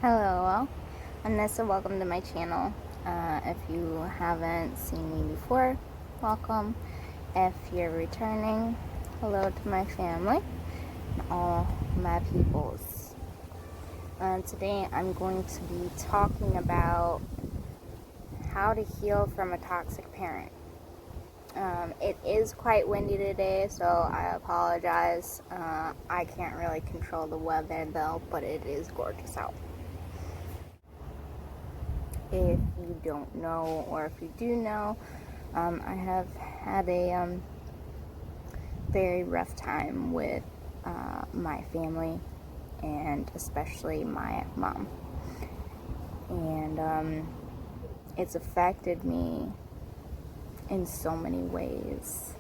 Hello, I'm Nessa. Welcome to my channel. If you haven't seen me before, welcome. If you're returning, hello to my family and all my peoples. Today I'm going to be talking about how to heal from a toxic parent. It is quite windy today, so I apologize. I can't really control the weather though, but it is gorgeous out. If you don't know, or if you do know, I have had a very rough time with my family, and especially my mom. And it's affected me in so many ways,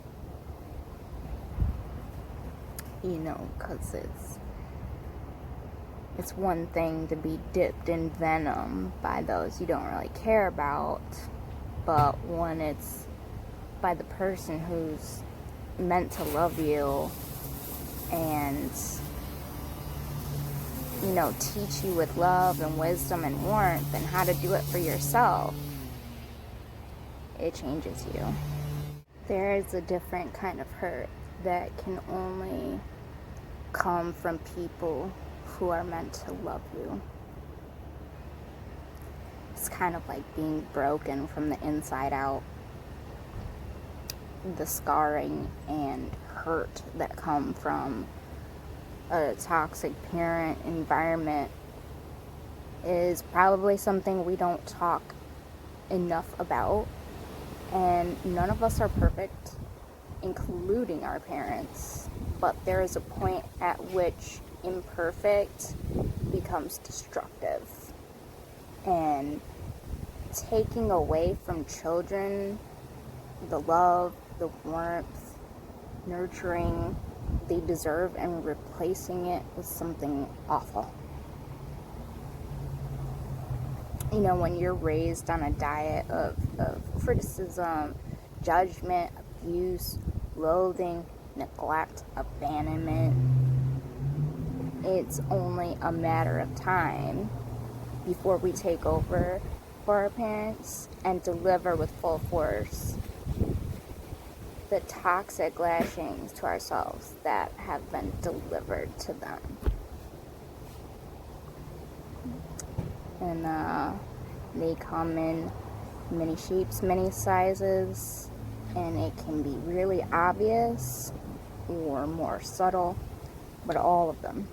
because it's one thing to be dipped in venom by those you don't really care about, but when it's by the person who's meant to love you and, teach you with love and wisdom and warmth and how to do it for yourself, it changes you. There is a different kind of hurt that can only come from people who are meant to love you. It's kind of like being broken from the inside out. The scarring and hurt that come from a toxic parent environment is probably something we don't talk enough about, and none of us are perfect, including our parents, but there is a point at which imperfect becomes destructive, and taking away from children the love, the warmth, nurturing they deserve and replacing it with something awful. When you're raised on a diet of criticism, judgment, abuse, loathing, neglect, abandonment, it's only a matter of time before we take over for our parents and deliver with full force the toxic lashings to ourselves that have been delivered to them. And they come in many shapes, many sizes, and it can be really obvious or more subtle, but all of them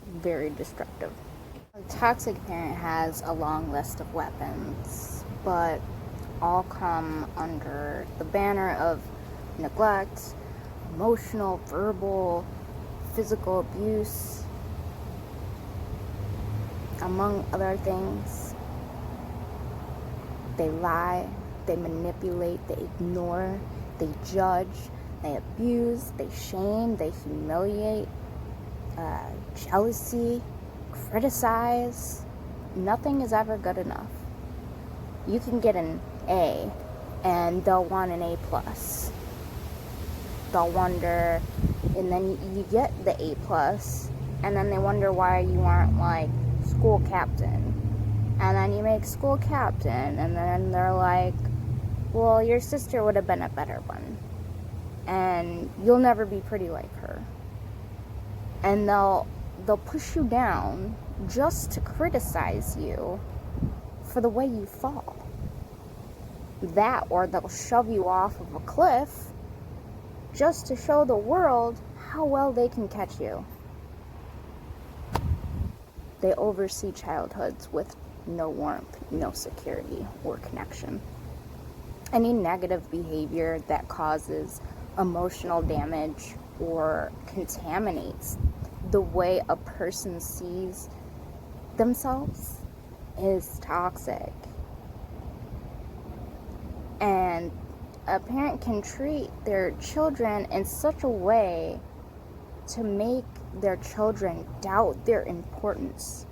very destructive. A toxic parent has a long list of weapons, but all come under the banner of neglect, emotional, verbal, physical abuse, among other things. They lie, they manipulate, they ignore, they judge, they abuse, they shame, they humiliate, jealousy, criticize. Nothing is ever good enough. You can get an A and they'll want an A+. They'll wonder, and then you get the A+, and then they wonder why you aren't like school captain. And then you make school captain, and then they're like, well, your sister would have been a better one, and you'll never be pretty like her. And they'll push you down just to criticize you for the way you fall. That, or they'll shove you off of a cliff just to show the world how well they can catch you. They oversee childhoods with no warmth, no security or connection. Any negative behavior that causes emotional damage or contaminates the way a person sees themselves is toxic. And a parent can treat their children in such a way to make their children doubt their importance,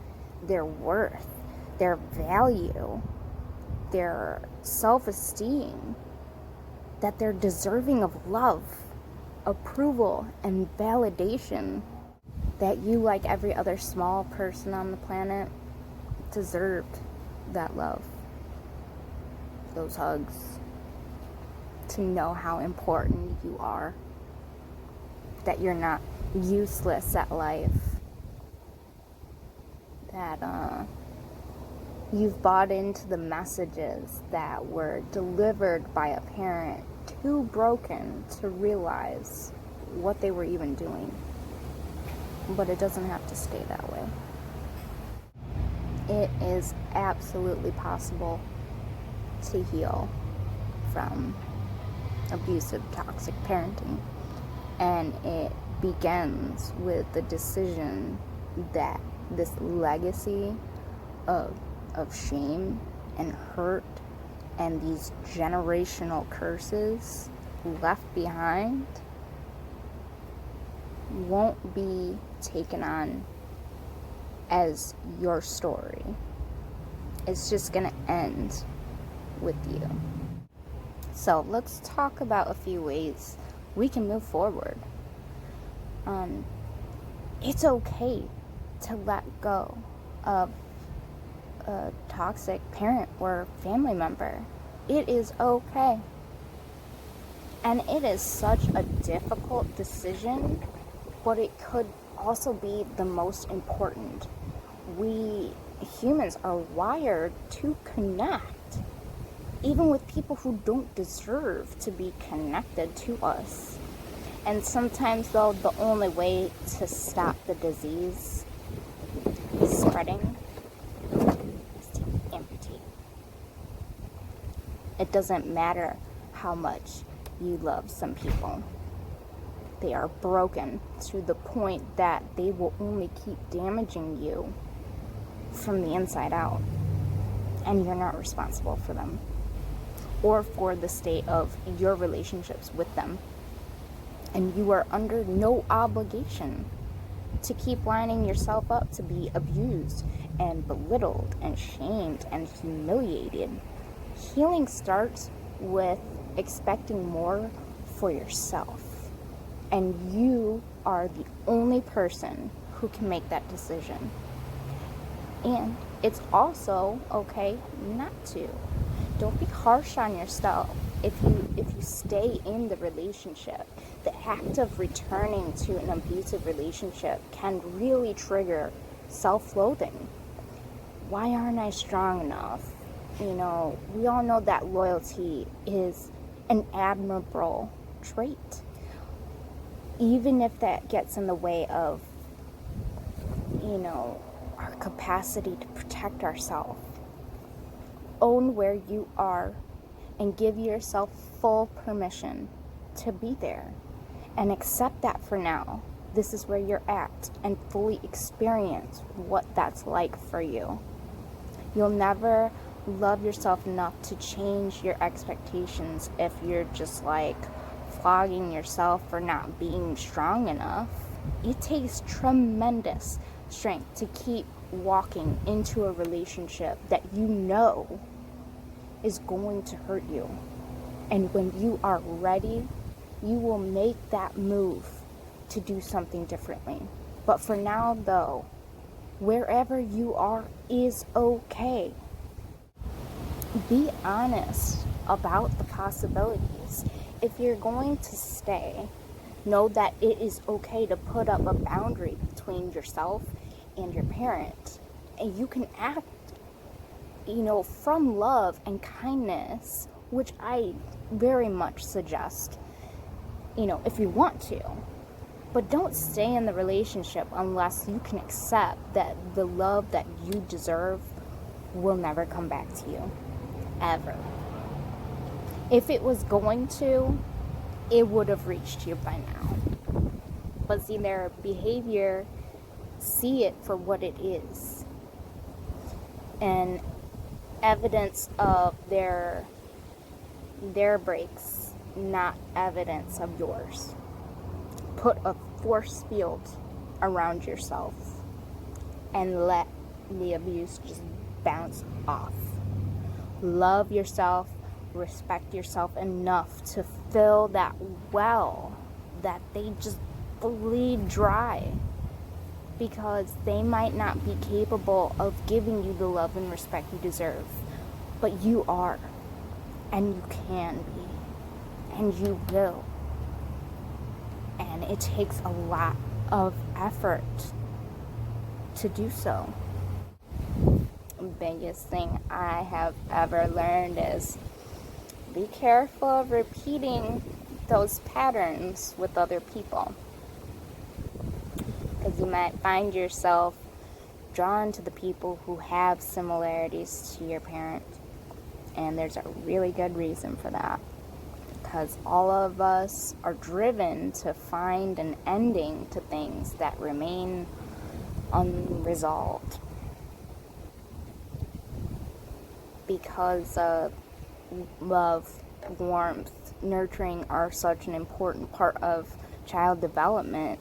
their worth, their value, their self-esteem, that they're deserving of love, approval, and validation. that you, like every other small person on the planet, deserved that love, those hugs, to know how important you are, that you're not useless at life, that you've bought into the messages that were delivered by a parent too broken to realize what they were even doing. But it doesn't have to stay that way. It is absolutely possible to heal from abusive, toxic parenting. And it begins with the decision that this legacy of shame and hurt and these generational curses left behind won't be taken on as your story. It's just gonna end with you. So let's talk about a few ways we can move forward. It's okay to let go of a toxic parent or family member. It is okay. And it is such a difficult decision, but it could also be the most important. We humans are wired to connect, even with people who don't deserve to be connected to us. And sometimes, though, the only way to stop the disease spreading is to amputate. It doesn't matter how much you love some people. They are broken to the point that they will only keep damaging you from the inside out. And you're not responsible for them or for the state of your relationships with them. And you are under no obligation to keep lining yourself up to be abused and belittled and shamed and humiliated. Healing starts with expecting more for yourself. And you are the only person who can make that decision. And it's also okay not to. Don't be harsh on yourself if you stay in the relationship. The act of returning to an abusive relationship can really trigger self-loathing. Why aren't I strong enough? You know, we all know that loyalty is an admirable trait. Even if that gets in the way of, you know, our capacity to protect ourselves. Own where you are and give yourself full permission to be there. And accept that for now. This is where you're at, and fully experience what that's like for you. You'll never love yourself enough to change your expectations if you're just like flogging yourself for not being strong enough. It takes tremendous strength to keep walking into a relationship that you know is going to hurt you. And when you are ready, you will make that move to do something differently. But for now, though, wherever you are is okay. Be honest about the possibilities. If you're going to stay, know that it is okay to put up a boundary between yourself and your parent. And you can act, you know, from love and kindness, which I very much suggest, you know, if you want to. But don't stay in the relationship unless you can accept that the love that you deserve will never come back to you. Ever. If it was going to, it would have reached you by now. But see, their behavior, see it for what it is. And evidence of their breaks, not evidence of yours. Put a force field around yourself and let the abuse just bounce off. Love yourself, respect yourself enough to fill that well that they just bleed dry. because they might not be capable of giving you the love and respect you deserve. But you are, and you can be, and you will. And it takes a lot of effort to do so. The biggest thing I have ever learned is be careful of repeating those patterns with other people, because you might find yourself drawn to the people who have similarities to your parent, and there's a really good reason for that, because all of us are driven to find an ending to things that remain unresolved, because love, warmth, nurturing are such an important part of child development.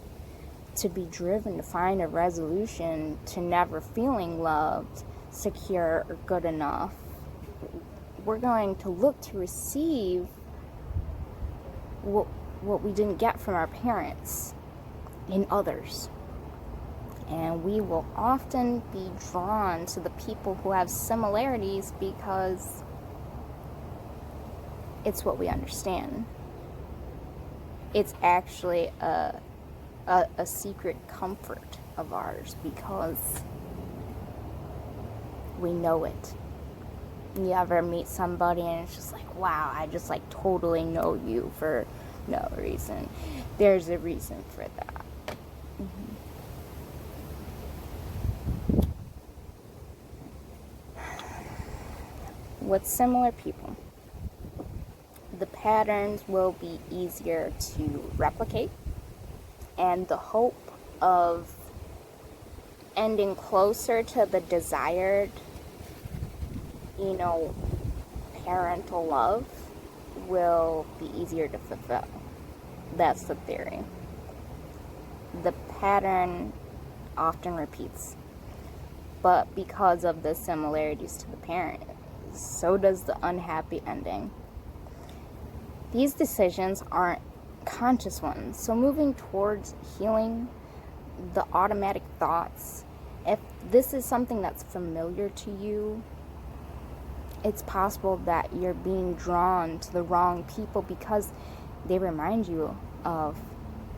To be driven to find a resolution to never feeling loved, secure, or good enough, we're going to look to receive what we didn't get from our parents in others. And we will often be drawn to the people who have similarities because it's what we understand. It's actually a secret comfort of ours because we know it. You ever meet somebody and it's just like, wow, I just like totally know you for no reason. There's a reason for that. With similar people, the patterns will be easier to replicate, and the hope of ending closer to the desired, parental love will be easier to fulfill. That's the theory. The pattern often repeats, but because of the similarities to the parent, so does the unhappy ending. These decisions aren't conscious ones, so moving towards healing the automatic thoughts, if this is something that's familiar to you, it's possible that you're being drawn to the wrong people because they remind you of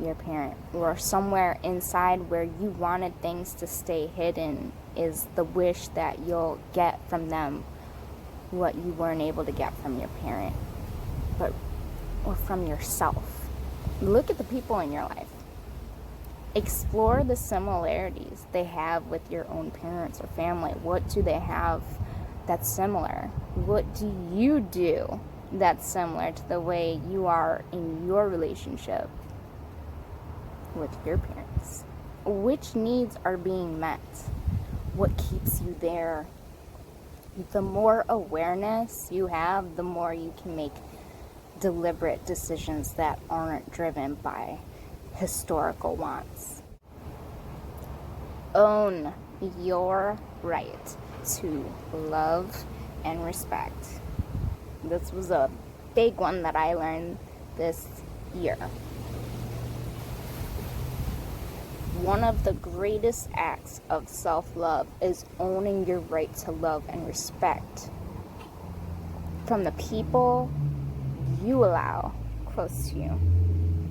your parent, or somewhere inside where you wanted things to stay hidden is the wish that you'll get from them what you weren't able to get from your parent, or from yourself. Look at the people in your life. Explore the similarities they have with your own parents or family. What do they have that's similar? What do you do that's similar to the way you are in your relationship with your parents? Which needs are being met? What keeps you there? The more awareness you have, the more you can make deliberate decisions that aren't driven by historical wants. Own your right to love and respect. This was a big one that I learned this year. One of the greatest acts of self-love is owning your right to love and respect from the people you allow close to you.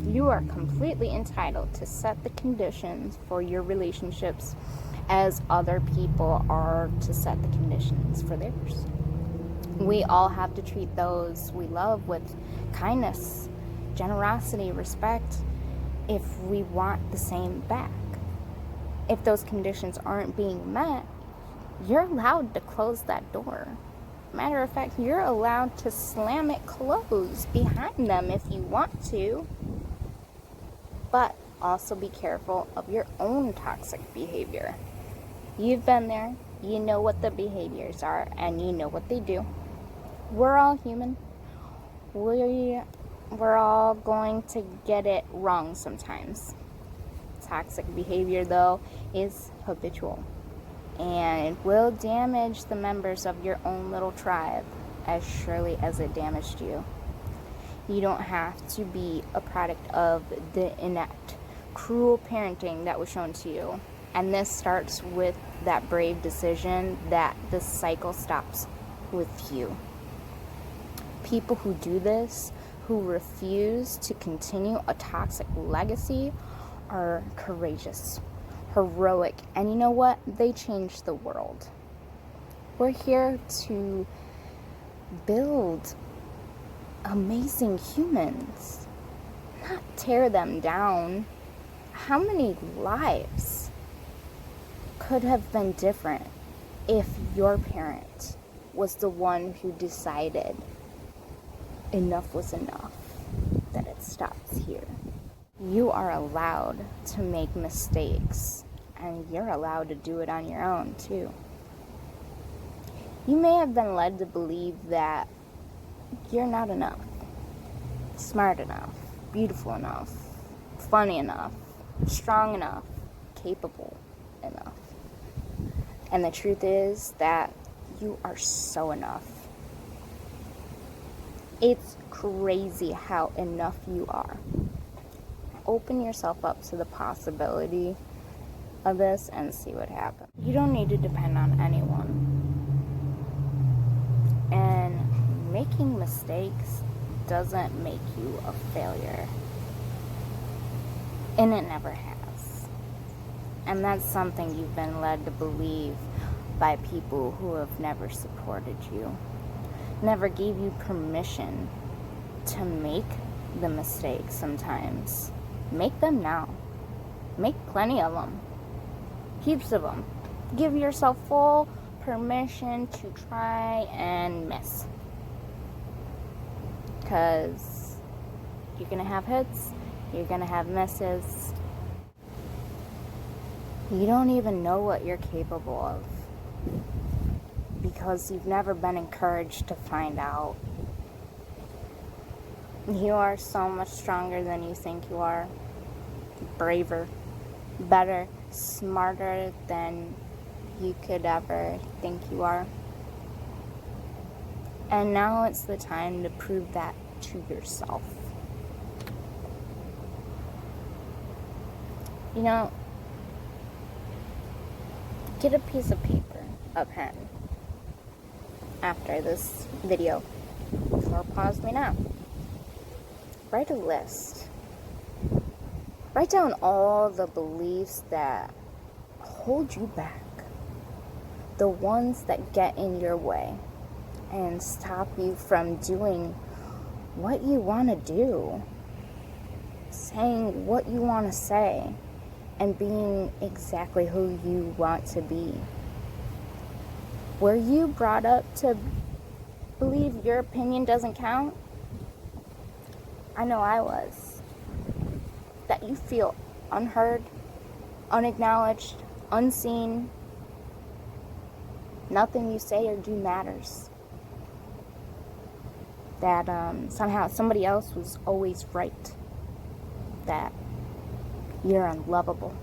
You are completely entitled to set the conditions for your relationships as other people are to set the conditions for theirs. We all have to treat those we love with kindness, generosity, respect, if we want the same back. If those conditions aren't being met, you're allowed to close that door. Matter of fact, you're allowed to slam it closed behind them if you want to. But also be careful of your own toxic behavior. You've been there, you know what the behaviors are, and you know what they do. We're all human. We're all going to get it wrong sometimes. Toxic behavior, though, is habitual, and it will damage the members of your own little tribe as surely as it damaged you. You don't have to be a product of the inept, cruel parenting that was shown to you. And this starts with that brave decision that the cycle stops with you. People who do this, who refuse to continue a toxic legacy, are courageous, heroic, and you know what? They change the world. We're here to build amazing humans, not tear them down. How many lives could have been different if your parent was the one who decided enough was enough, that it stops here? You are allowed to make mistakes, and you're allowed to do it on your own too. You may have been led to believe that you're not enough, smart enough, beautiful enough, funny enough, strong enough, capable enough. And the truth is that you are so enough. It's crazy how enough you are. Open yourself up to the possibility of this and see what happens. You don't need to depend on anyone. And making mistakes doesn't make you a failure. And it never has. And that's something you've been led to believe by people who have never supported you, never gave you permission to make the mistakes sometimes. Make them now. Make plenty of them. Heaps of them. Give yourself full permission to try and miss. Because you're going to have hits, you're going to have misses. You don't even know what you're capable of, because you've never been encouraged to find out. You are so much stronger than you think you are. Braver, better, smarter than you could ever think you are. And now it's the time to prove that to yourself. You know, get a piece of paper, a pen, after this video, or pause me now. Write a list. Write down all the beliefs that hold you back, the ones that get in your way and stop you from doing what you want to do, saying what you want to say, and being exactly who you want to be. Were you brought up to believe your opinion doesn't count? I know I was. That you feel unheard, unacknowledged, unseen. Nothing you say or do matters. That somehow somebody else was always right. That you're unlovable,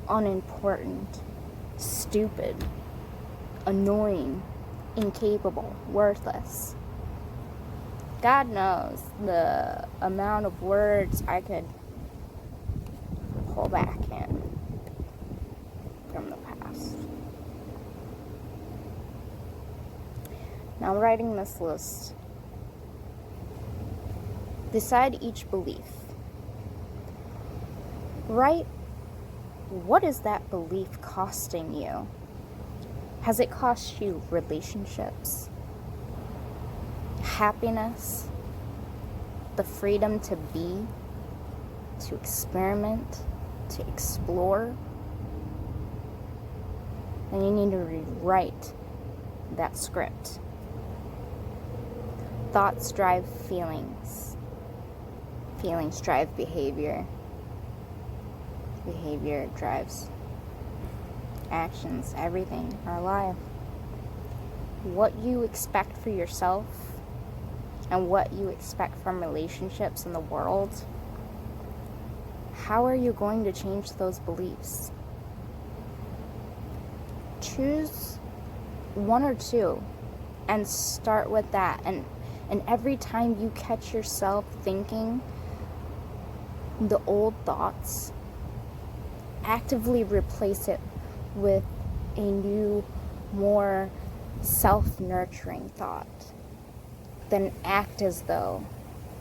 unimportant, stupid, annoying, incapable, worthless. God knows the amount of words I could pull back in from the past. Now, writing this list, beside each belief, write, what is that belief costing you? Has it cost you relationships, happiness, the freedom to be, to experiment, to explore? Then you need to rewrite that script. Thoughts drive feelings. Feelings drive behavior. Behavior drives actions, everything, our life. What you expect for yourself and what you expect from relationships in the world, how are you going to change those beliefs? Choose one or two and start with that. And every time you catch yourself thinking the old thoughts, actively replace it with a new, more self-nurturing thought. Then act as though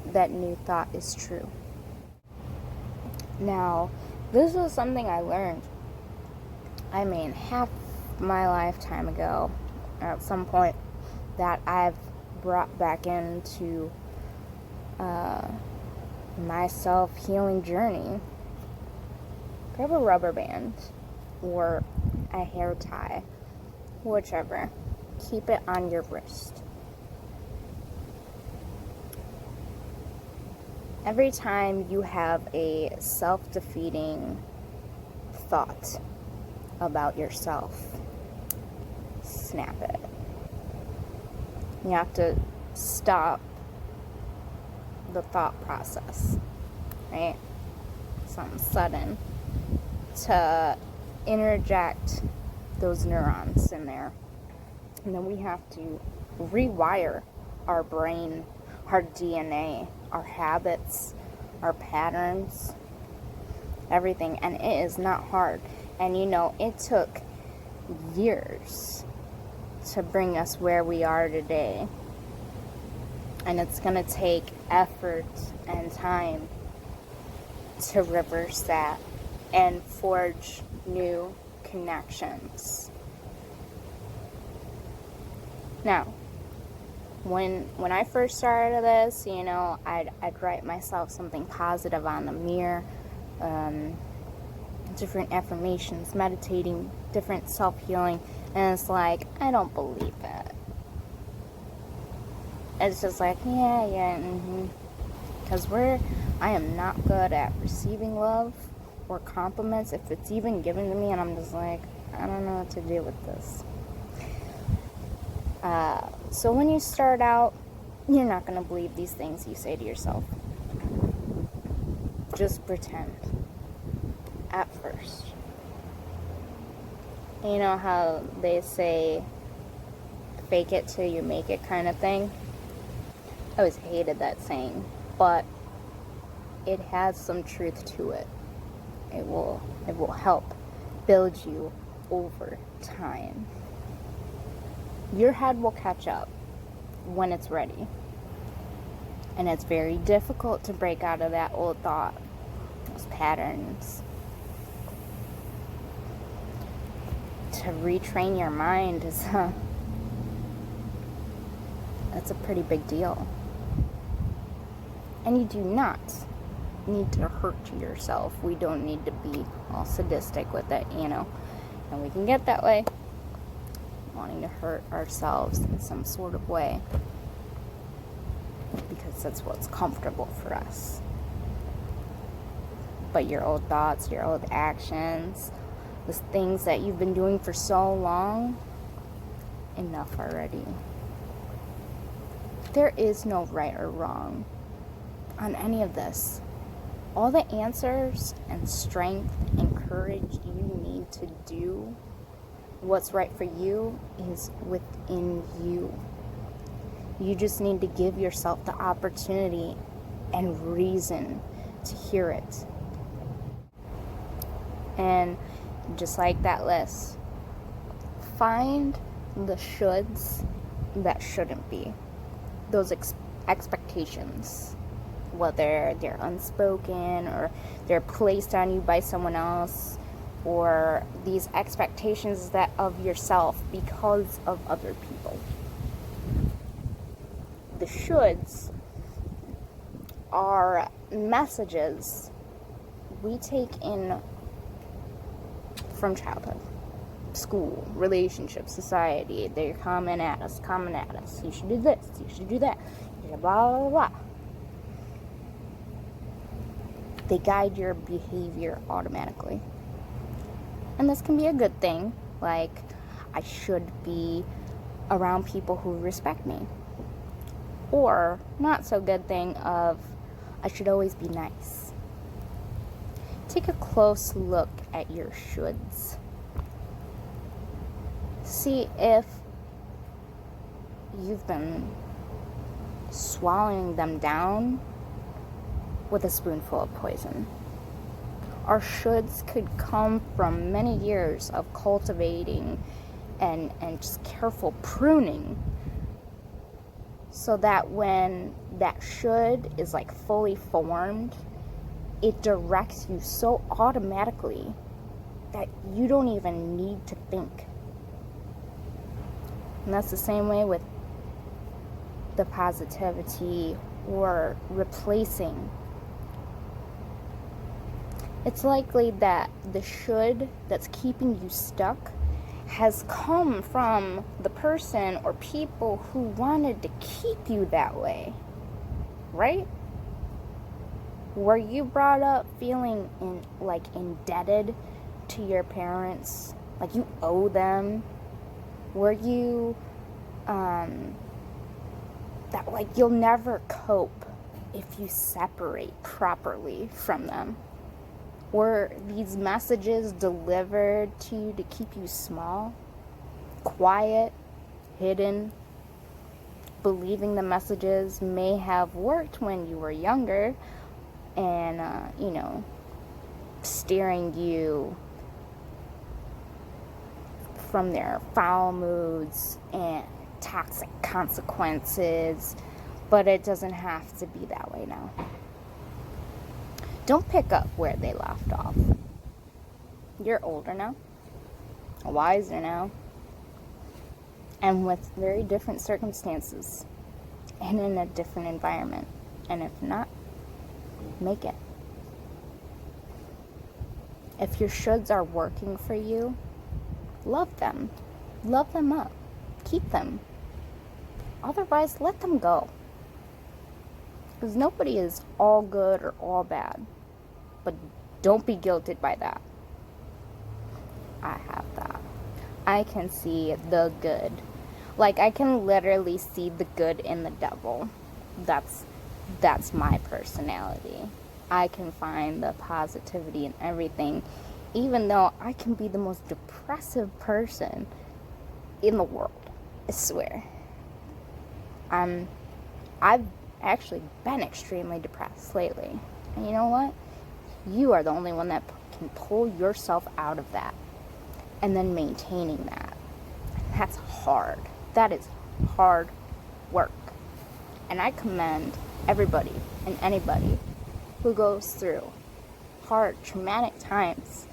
that new thought is true. Now, this was something I learned, half my lifetime ago, at some point, that I've brought back into my self-healing journey. Grab a rubber band or a hair tie, whichever. Keep it on your wrist. Every time you have a self-defeating thought about yourself, snap it. You have to stop the thought process, right? Something sudden to interject those neurons in there. And then we have to rewire our brain, our DNA, our habits, our patterns, everything. And it is not hard. And it took years to bring us where we are today. And it's going to take effort and time to reverse that and forge new connections. Now, when I first started this, I'd write myself something positive on the mirror, different affirmations, meditating, different self-healing, and it's like, I don't believe it. It's just like, because I am not good at receiving love or compliments, if it's even given to me, and I'm just like, I don't know what to do with this. So when you start out, you're not going to believe these things you say to yourself. Just pretend. At first. You know how they say, fake it till you make it kind of thing? I always hated that saying, but it has some truth to it. It will help build you over time. Your head will catch up when it's ready. And it's very difficult to break out of that old thought, those patterns. To retrain your mind that's a pretty big deal. And you do not need to hurt yourself. We don't need to be all sadistic with it, And we can get that way, wanting to hurt ourselves in some sort of way, because that's what's comfortable for us. But your old thoughts, your old actions, the things that you've been doing for so long, enough already. There is no right or wrong on any of this. All the answers and strength and courage you need to do what's right for you is within you. You just need to give yourself the opportunity and reason to hear it. And just like that list, find the shoulds that shouldn't be. Those expectations, whether they're unspoken or they're placed on you by someone else, or these expectations that of yourself because of other people. The shoulds are messages we take in from childhood, school, relationships, society. They're coming at us. You should do this, you should do that, you should blah, blah, blah. They guide your behavior automatically. And this can be a good thing, like, I should be around people who respect me. Or, not so good thing of, I should always be nice. Take a close look at your shoulds. See if you've been swallowing them down with a spoonful of poison. Our shoulds could come from many years of cultivating and just careful pruning, so that when that should is like fully formed, it directs you so automatically that you don't even need to think. And that's the same way with the positivity or replacing. It's likely that the should that's keeping you stuck has come from the person or people who wanted to keep you that way, right? Were you brought up feeling indebted to your parents, like you owe them? Were you that like you'll never cope if you separate properly from them? Were these messages delivered to you to keep you small, quiet, hidden, believing the messages may have worked when you were younger and, steering you from their foul moods and toxic consequences, but it doesn't have to be that way now. Don't pick up where they left off. You're older now, wiser now, and with very different circumstances and in a different environment. And if not, make it. If your shoulds are working for you, love them. Love them up. Keep them. Otherwise, let them go. Because nobody is all good or all bad. But don't be guilted by that. I have that. I can see the good. Like, I can literally see the good in the devil. That's my personality. I can find the positivity in everything, even though I can be the most depressive person in the world. I swear. I've actually been extremely depressed lately. And you know what? You are the only one that can pull yourself out of that and then maintaining that. That's hard. That is hard work. And I commend everybody and anybody who goes through hard, traumatic times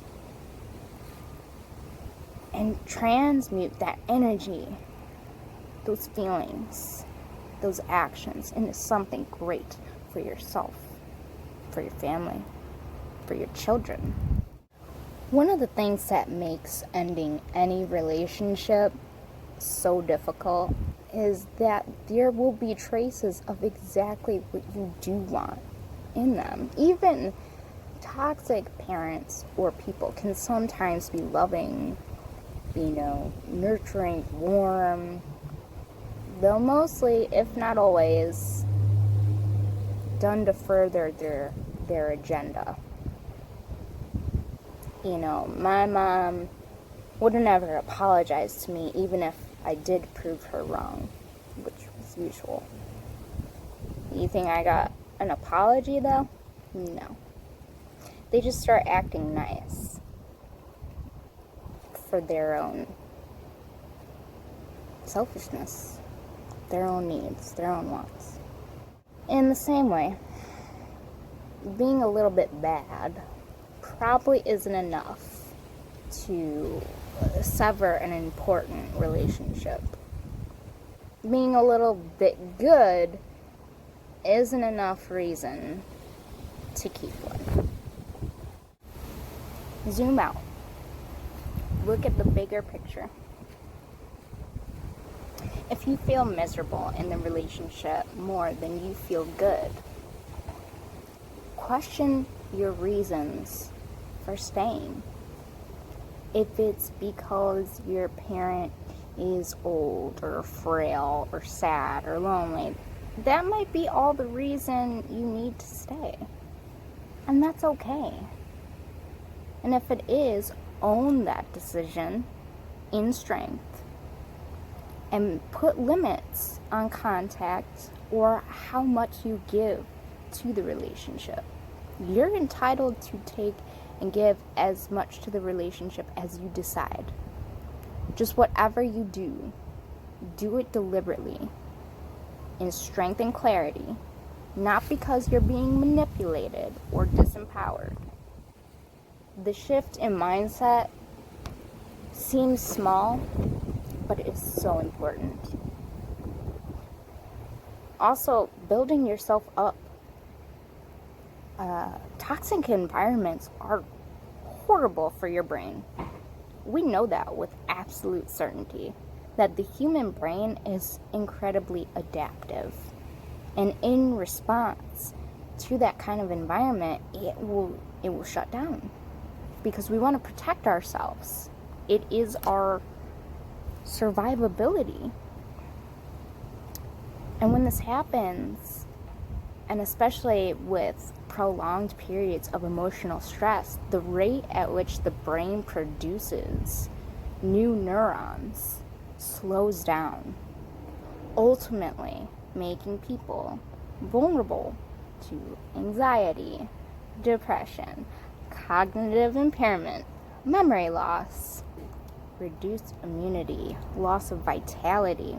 and transmute that energy, those feelings, those actions into something great for yourself, for your family, for your children. One of the things that makes ending any relationship so difficult is that there will be traces of exactly what you do want in them. Even toxic parents or people can sometimes be loving, nurturing, warm, though mostly, if not always, done to further their agenda. My mom would have never apologized to me even if I did prove her wrong, which was usual. You think I got an apology though? No. They just start acting nice for their own selfishness, their own needs, their own wants. In the same way, being a little bit bad probably isn't enough to sever an important relationship. Being a little bit good isn't enough reason to keep one. Zoom out. Look at the bigger picture. If you feel miserable in the relationship more than you feel good, question your reasons for staying. If it's because your parent is old or frail or sad or lonely, that might be all the reason you need to stay. And that's okay. And if it is, own that decision in strength and put limits on contact or how much you give to the relationship. You're entitled to take and give as much to the relationship as you decide. Just whatever you do it deliberately, in strength and clarity, not because you're being manipulated or disempowered. The shift in mindset seems small, but it is so important. Also, building yourself up. Toxic environments are horrible for your brain. We know that with absolute certainty, that the human brain is incredibly adaptive. And in response to that kind of environment, it will shut down. Because we want to protect ourselves. It is our survivability. And when this happens, and especially with prolonged periods of emotional stress, the rate at which the brain produces new neurons slows down, ultimately making people vulnerable to anxiety, depression, cognitive impairment, memory loss, reduced immunity, loss of vitality,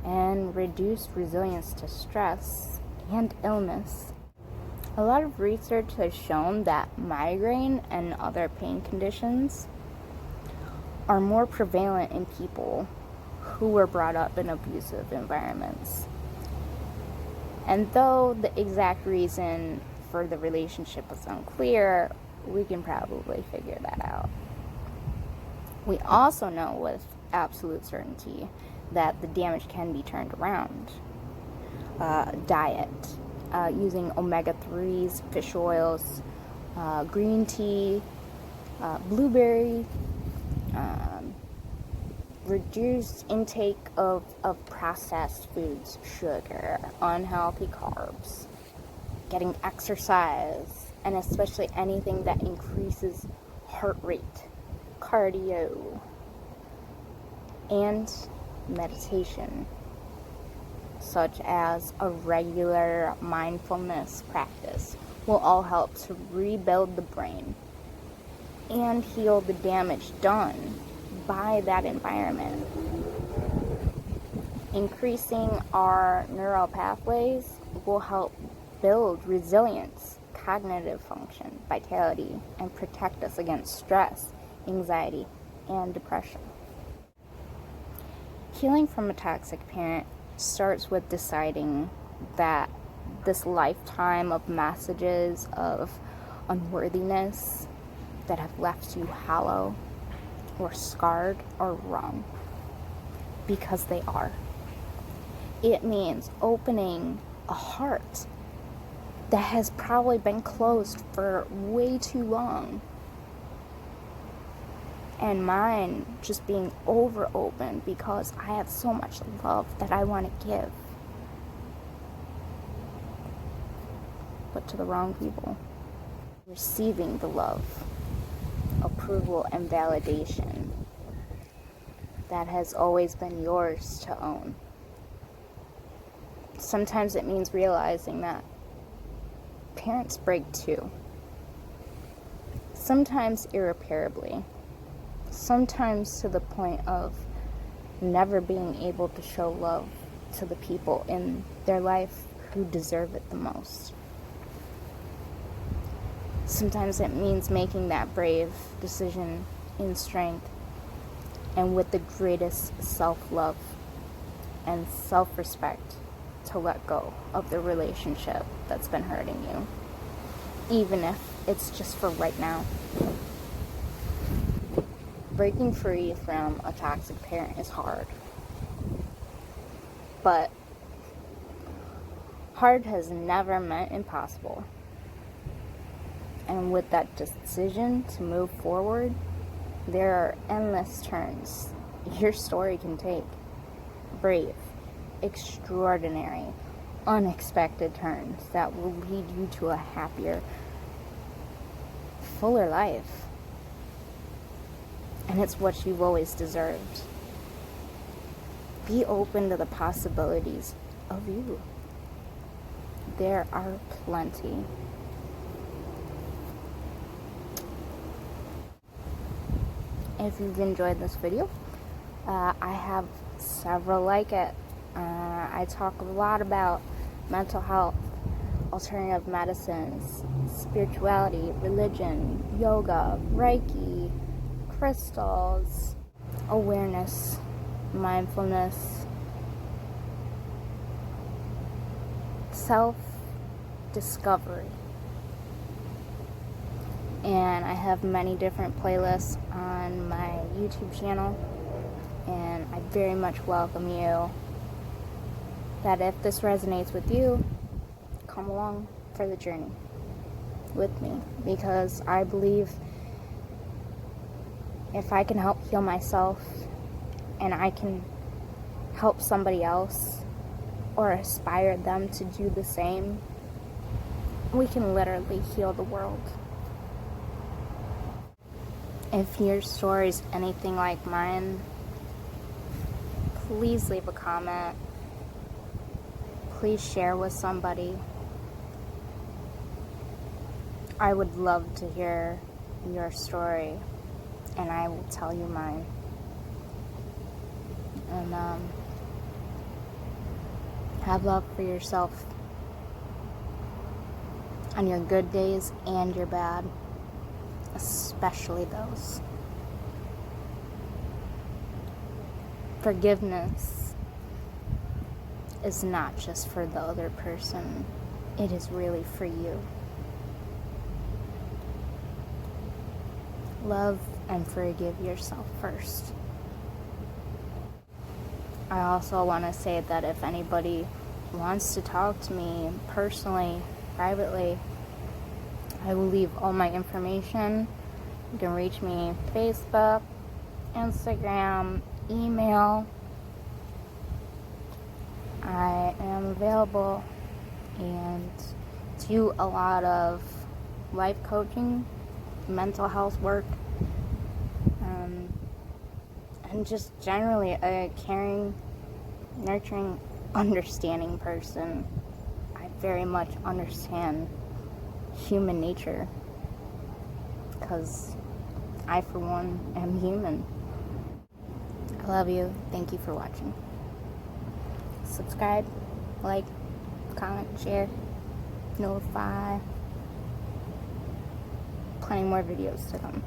and reduced resilience to stress and illness. A lot of research has shown that migraine and other pain conditions are more prevalent in people who were brought up in abusive environments. And though the exact reason for the relationship is unclear, we can probably figure that out. We also know with absolute certainty that the damage can be turned around. Diet, using omega-3s, fish oils, green tea, blueberry, reduced intake of processed foods, sugar, unhealthy carbs, getting exercise, and especially anything that increases heart rate, cardio, and meditation, such as a regular mindfulness practice, will all help to rebuild the brain and heal the damage done by that environment. Increasing our neural pathways will help build resilience, cognitive function, vitality, and protect us against stress, anxiety, and depression. Healing from a toxic parent starts with deciding that this lifetime of messages of unworthiness that have left you hollow or scarred are wrong, because they are. It means opening a heart that has probably been closed for way too long, and mine just being over open because I have so much love that I want to give, but to the wrong people. Receiving the love, approval, and validation that has always been yours to own. Sometimes it means realizing that parents break too. Sometimes irreparably. Sometimes to the point of never being able to show love to the people in their life who deserve it the most. Sometimes it means making that brave decision in strength and with the greatest self-love and self-respect to let go of the relationship that's been hurting you, even if it's just for right now. Breaking free from a toxic parent is hard, but hard has never meant impossible. And with that decision to move forward, there are endless turns your story can take. Brave, extraordinary, unexpected turns that will lead you to a happier, fuller life. And it's what you've always deserved. Be open to the possibilities of you. There are plenty. if you've enjoyed this video. I have several like it. I talk a lot about mental health, alternative medicines, spirituality, religion, yoga, Reiki, crystals, awareness, mindfulness, self-discovery. And I have many different playlists on my YouTube channel, and I very much welcome you that if this resonates with you, come along for the journey with me, because I believe if I can help heal myself and I can help somebody else or aspire them to do the same, we can literally heal the world. If your story is anything like mine, please leave a comment. Please share with somebody. I would love to hear your story, and I will tell you mine. And have love for yourself on your good days and your bad, especially those. Forgiveness is not just for the other person, it is really for you. Love and forgive yourself first. I also want to say that if anybody wants to talk to me personally, privately, I will leave all my information. You can reach me Facebook, Instagram, email. I am available and do a lot of life coaching, mental health work, and just generally a caring, nurturing, understanding person. I very much understand human nature, because I, for one, am human. I love you. Thank you for watching. Subscribe, like, comment, share, notify. Plenty more videos to come.